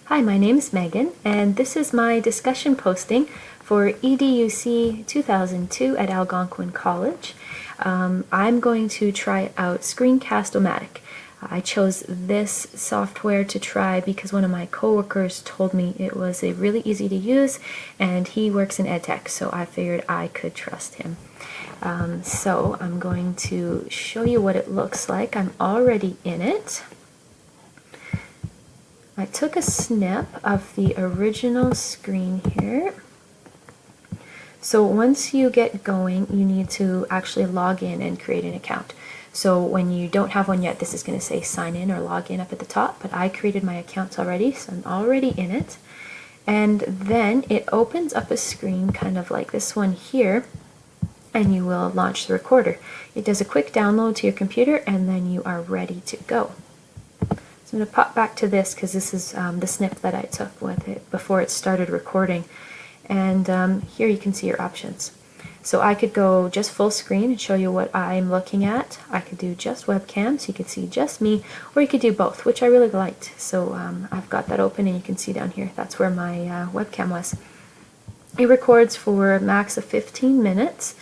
Hi, my name is Megan, and this is my discussion posting for EDUC 2002 at Algonquin College. I'm going to try out Screencast-O-Matic. I chose this software to try because one of my coworkers told me it was really easy to use, and he works in EdTech, so I figured I could trust him. So I'm going to show you what it looks like. I'm already in it. I took a snip of the original screen here. So once you get going, you need to actually log in and create an account. So when you don't have one yet, this is going to say sign in or log in up at the top, but I created my accounts already, so I'm already in it. And then it opens up a screen kind of like this one here, and you will launch the recorder. It does a quick download to your computer, and then you are ready to go. I'm going to pop back to this because this is the snip that I took with it before it started recording. And here you can see your options. So I could go just full screen and show you what I'm looking at. I could do just webcam so you could see just me, or you could do both, which I really liked. So I've got that open and you can see down here, that's where my webcam was. It records for a max of 15 minutes.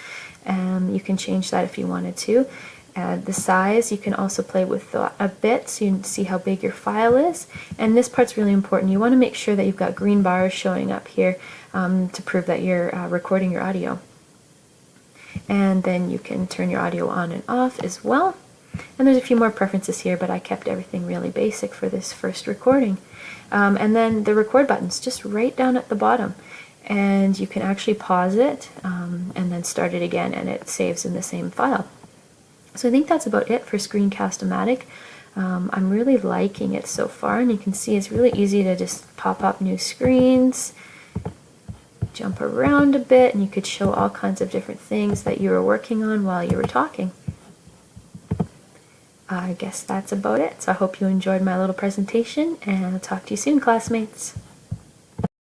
You can change that if you wanted to. The size, you can also play with a bit so you can see how big your file is. And this part's really important. You want to make sure that you've got green bars showing up here to prove that you're recording your audio. And then you can turn your audio on and off as well. And there's a few more preferences here, but I kept everything really basic for this first recording. And then the record button's just right down at the bottom. And you can actually pause it and then start it again, and it saves in the same file. So I think that's about it for Screencast-O-Matic. I'm really liking it so far, and you can see it's really easy to just pop up new screens, jump around a bit, and you could show all kinds of different things that you were working on while you were talking. I guess that's about it. So I hope you enjoyed my little presentation, and I'll talk to you soon, classmates.